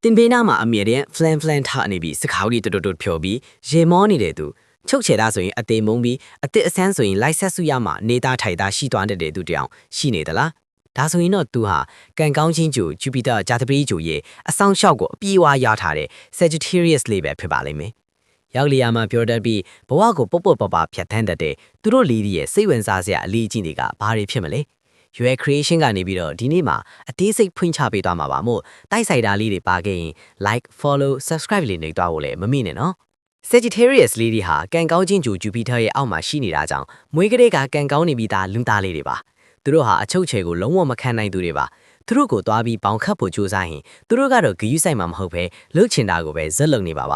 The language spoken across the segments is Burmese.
တင်ပေးနာမှာအမြဲတမ်း flan ထားနေပြီးစကားကြီးတူဖြော်ပြီးရေမောနေတဲ့သူချုပ်ချယ်သားဆိုရင်အသေးမုံပြီးအစ်အဆန်းဆိုရင်လိုက်ဆက်စုရမှာနေတာထိုက်တာရှိသွားတဲ့သူတယောက်ရှိနေသလားဒါဆိုရင်တော့သူဟာကံကောင်းချင်းကျူ Jupiter ဂျာတပရီကျူရဲ့အဆောင်လျှောက်ကိုအပြေးအဝရထားတဲ့ Sagittarius လေးပဲဖြစ်ပါလိမ့်မယ်ရောက်လျာမှာပြောတတ်ပြီးဘဝကိုပုတ်ပပဖြတ်ထန်းတတ်တဲ့သူတို့လေးရဲ့စိတ်ဝင်စားစရာအလေးအကျင့်တွေကဘာတွေဖြစ်မလဲရွယ် creation ကနေပြီးတော့ဒီနေ့မှာအသေးစိတ်ဖွင့်ချပေးသွားမှာပါမို့တိုက်ဆိုင်တာလေးတွေပါခဲ့ရင် like follow subscribe လေးနှိပ်သွားဖို့လည်းမမေ့နဲ့နော် Sagittarius လေးတွေဟာကံကောင်းခြင်းကျူ Jupiter ရဲ့အောက်မှာရှိနေတာကြောင့်မွေးကလေးကကံကောင်းနေပြီးသားလူသားလေးတွေပါသူတို့ဟာအချုပ်ချယ်ကိုလုံးဝမခံနိုင်သူတွေပါသူတို့ကိုသွားပြီးပေါင်ခတ်ဖို့ကြိုးစားရင်သူတို့ကတော့ဂယုဆိုင်မှာမဟုတ်ပဲလှုပ်ချင်တာကိုပဲဇက်လုံနေပါ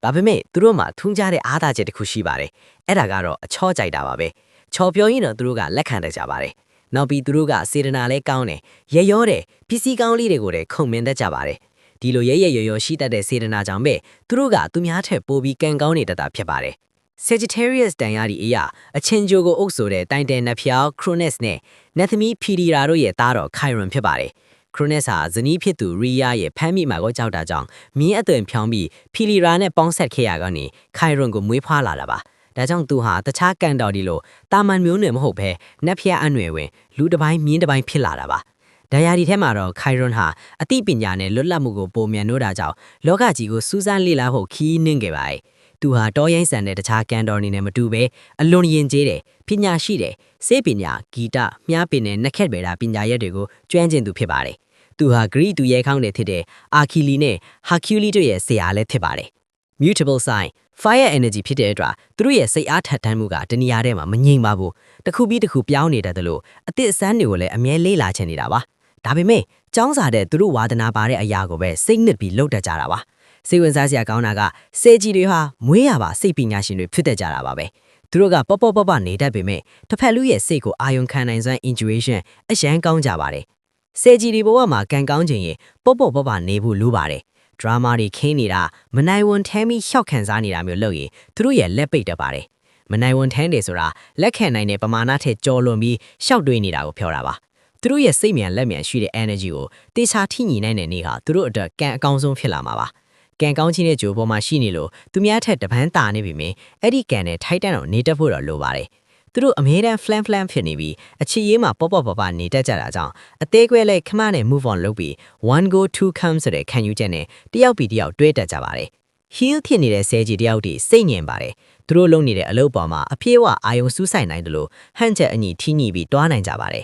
ဒါပေမဲ့သူတို့မှာထူးခြားတဲ့အားသာချက်တစ်ခုရှိပါတယ်အဲ့ဒါကတော့အချောကြိုက်တာပါပဲချော်ပြောရင်တော့သူတို့ကလက်ခံတတ်ကြပါတယ်နောက်ပြီးသူတို့ကစေတနာလဲကောင်းတယ်ရဲရောတယ်ပစ္စည်းကောင်းလေးတွေကိုလည်းခုံမင်းတတ်ကြပါတယ်ဒီလိုရဲရောရှိတတ်တဲ့စေတနာကြောင့်ပဲသူတို့ကသူများထက်ပိုပြီးကံကောင်းနေတတ်တာဖြစ်ပါတယ် Sagittarius တန်ရဒီအရာအချင်းဂျိုကိုအုပ်ဆိုတဲ့တိုင်တန်နှဖျောက် Cronus နဲ့နတ်သမီး Phidira တို့ရဲ့သားတော် Chiron ဖြစ်ပါတယ် Cronus ဟာဇနီးဖြစ်သူ Rhea ရဲ့ဖမ်းမိမှာကိုကြောက်တာကြောင့်မြင်းအသွင်ဖြောင်းပြီး Phidira နဲ့ပေါင်းဆက်ခဲ့ရကနေ Chiron ကိုမွေးဖွားလာတာပါဒါကြောင့်သူဟာတခြားကန်တော်ဒီလိုတာမန်မျိုးနွယ်မဟုတ်ဘဲနတ်ဖျက်အနွယ်ဝင်လူတစ်ပိုင်းမြင်းတစ်ပိုင်းဖြစ်လာတာပါဒါယာဒီထဲမှာတော့ Chiron ဟာအသိပညာနဲ့လွတ်လပ်မှုကိုပုံမြန်လို့တာကြောင့်လောကကြီးကိုစူးစမ်းလေ့လာဖို့ခီးနှင်းခဲ့ပါတယ်သူဟာတောရိုင်းဆန်တဲ့တခြားကန်တော်နေနဲ့မတူဘဲအလွန်ယဉ်ကျေးတယ်ပညာရှိတယ်စေပညာဂီတမြားပင်နဲ့နက်ခက်ပဲတာပညာရက်တွေကိုကျွမ်းကျင်သူဖြစ်ပါတယ်သူဟာဂရိသူရဲခေါင်းတွေဖြစ်တဲ့အာခီလီနဲ့ဟာကျူလီတို့ရဲ့ဆရာလည်းဖြစ်ပါတယ် mutable sign fire energy ဖြစ်တဲ့အတွက်သူတို့ရဲ့စိတ်အားထက်သန်မှုကတဏှာထဲမှာမငြိမ်ပါဘူးတစ်ခုပြီးတစ်ခုပြောင်းနေတတ်တယ်လို့အသစ်အဆန်းတွေကိုလည်းအမြဲလေးလာချင်နေတာပါဒါပေမဲ့ကျောင်းစာတဲ့သူတို့ဝါဒနာပါတဲ့အရာကိုပဲစိတ်နစ်ပြီးလှုပ်တတ်ကြတာပါစိတ်ဝင်စားစရာကောင်းတာကစေကြီးတွေဟာမွေးရပါစိတ်ပညာရှင်တွေဖြစ်တတ်ကြတာပါပဲသူတို့ကပနေတတ်ပေမဲ့တစ်ဖက်လူရဲ့စိတ်ကိုအာယုံခံနိုင်စွမ်း intuition အရန်ကောင်းကြပါတယ်စေကြီးတွေဘဝမှာကံကောင်းခြင်းရင်ပနေဖို့လိုပါတယ်ဒရာမာတွေခင်းနေတာမနိုင်ဝန်ထမ်းပြီးရှောက်ခံစားနေတာမျိုးလုပ်ရင်သူတို့ရဲ့လက်ပိတ်တတ်ပါတယ်မနိုင်ဝန်ထမ်းတယ်ဆိုတာလက်ခံနိုင်တဲ့ပမာဏထက်ကျော်လွန်ပြီးရှောက်တွေးနေတာကိုပြောတာပါသူတို့ရဲ့စိတ်မြန်လက်မြန်ရှိတဲ့ energy ကိုတေချာထိညီနိုင်တဲ့နေ့ဟာသူတို့အတွက်ကံအကောင်းဆုံးဖြစ်လာမှာပါကံကောင်းခြင်းတဲ့ဂျိုးပေါ်မှာရှိနေလို့သူများထက်တပန်းတာနေပြီမင်းအဲ့ဒီကံနဲ့ထိုက်တန်တော့နေတတ်ဖို့တော့လိုပါတယ်သူတို့အမြဲတမ်း flan ဖြစ်နေပြီးအချီရေးမှာပနေတတ်ကြတာကြောင့်အသေးကွဲလဲခမနဲ့ move on လုပ်ပြီး one go two come ဆိုတဲ့ခံယူချက်နဲ့တယောက်ပြီးတယောက်တွဲတက်ကြပါတယ် heal ဖြစ်နေတဲ့ဆဲကြီးတယောက်ဒီစိတ်ငြင်ပါတယ်သူတို့လုံနေတဲ့အလုပ်ပေါ်မှာအပြေးဝအာယုံစူးဆိုင်နိုင်တယ်လို့ဟန့်ချက်အညီထိညိပြီးတွားနိုင်ကြပါတယ်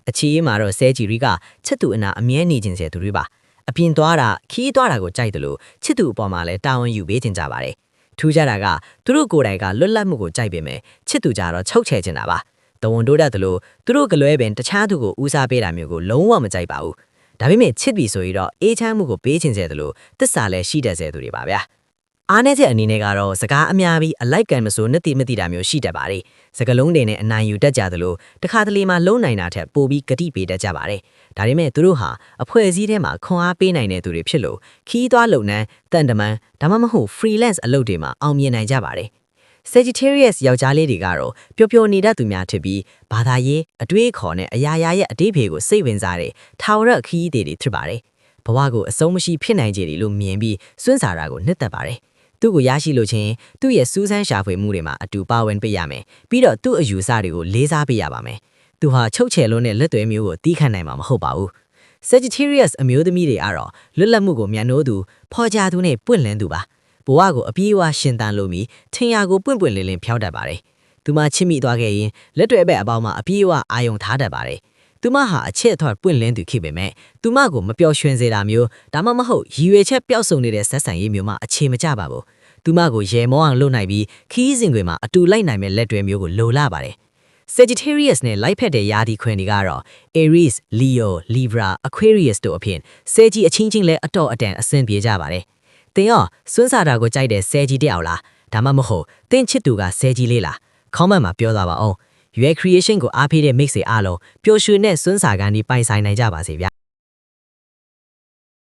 အချီရေးမှာတော့ဆဲကြီးကချစ်သူအနာအမြဲနေခြင်းစေသူတွေပါအပြင်သွားတာခီးသွားတာကိုကြိုက်တယ်လို့ချစ်သူအပေါ်မှာလည်းတာဝန်ယူပေးခြင်းကြပါတယ်ထူးခြားတာကသူတို့ကိုယ်တိုင်ကလွတ်လပ်မှုကိုကြိုက်ပေမဲ့ချစ်သူကြတော့ချုပ်ချယ်ခြင်းတာပါတဝန်တိုးတတ်တယ်လို့သူတို့ကလွဲပင်တခြားသူကိုဦးစားပေးတာမျိုးကိုလုံးဝမကြိုက်ပါဘူးဒါပေမဲ့ချစ်ပြီဆိုရင်တော့အေးချမ်းမှုကိုပေးခြင်းစေတယ်လို့သစ္စာလည်းရှိတတ်စေသူတွေပါဗျာအားနည်းချက်အနေနဲ့ကတော့စကားအများပြီးအလိုက်ကန်မစိုးနှစ်တိမတိတာမျိုးရှိတတ်ပါတယ်စကလုံးတွေနဲ့အနိုင်ယူတတ်ကြသလိုတခါတလေမှလုံးနိုင်တာထက်ပိုပြီးဂတိပေးတတ်ကြပါတယ်ဒါပေမဲ့သူတို့ဟာအဖွဲ့အစည်းထဲမှာခွန်အားပေးနိုင်တဲ့သူတွေဖြစ်လို့ခီးသွားလုံနှန်းတန်တမန်ဒါမှမဟုတ် freelance အလုပ်တွေမှာအောင်မြင်နိုင်ကြပါတယ် Sagittarius ယောက်ျားလေးတွေကတော့ပျော်ပျော်နေတတ်သူများဖြစ်ပြီးဘာသာရေးအတွေးခေါ်နဲ့အရာရာရဲ့အတိတ်ဖေကိုစိတ်ဝင်စားတဲ့ထာဝရခီးတွေဖြစ်ပါတယ်ဘဝကိုအဆုံးမရှိဖြစ်နိုင်ကြတယ်လို့မြင်ပြီးစွန့်စားတာကိုနှစ်သက်ပါတယ်သူ့ကိုရရှိလို့ချင်းသူ့ရဲ့စူးစမ်းရှာဖွေမှုတွေမှာအတူပါဝင်ပေးရမယ်ပြီးတော့သူ့အယူဆတွေကိုလေးစားပေးရပါမယ်သူဟာချုပ်ချယ်လုံးနဲ့လက်သွဲမျိုးကိုတီးခတ်နိုင်မှာမဟုတ်ပါဘူး Sagittarius အမျိုးသမီးတွေကတော့လွတ်လပ်မှုကိုမြန်နိုးသူဖော်ကြသူနဲ့ပွင့်လင်းသူပါဘဝကိုအပြေးအဝရှင်သန်လို့ပြီးထင်ရကိုပွင့်လင်းဖြောင်းတတ်ပါတယ်သူမချစ်မိသွားခဲ့ရင်လက်တွဲဘက်အပေါင်းမှာအပြေးအဝအာယုံထားတတ်ပါတယ်သူမဟာအချက်အထွတ်ပွင့်လင်းသူဖြစ်ပေမဲ့သူမကိုမပျော်ရွှင်စေတာမျိုးဒါမှမဟုတ်ရည်ရွယ်ချက်ပျောက်ဆုံးနေတဲ့ဆက်ဆံရေးမျိုးမှအခြေမကျပါဘူးသူမကိုရေမောအောင်လုပ်နိုင်ပြီးခီးစဉ်တွေမှာအတူလိုက်နိုင်မဲ့လက်တွဲမျိုးကိုလိုလာပါတယ် Sagittarius နဲ့လိုက်ဖက်တဲ့ယာဒီခွင်တွေကတော့ Aries, Leo, Libra, Aquarius တို့အဖြစ်ဆဲကြီးအချင်းချင်းလဲအတော်အတန်အဆင်ပြေကြပါတယ်သင်ရောစွန်းစားတာကိုကြိုက်တဲ့ဆဲကြီးတယောက်လားဒါမှမဟုတ်သင်ချစ်သူကဆဲကြီးလေးလားခေါင်းမမှာပြောသွားပါအောင်ရွယ် creation ကိုအားပေးတဲ့ mix တွေအားလုံးပျော်ရွှင်တဲ့စွန်းစားကန်ဒီပိုင်ဆိုင်နိုင်ကြပါစေဗျာ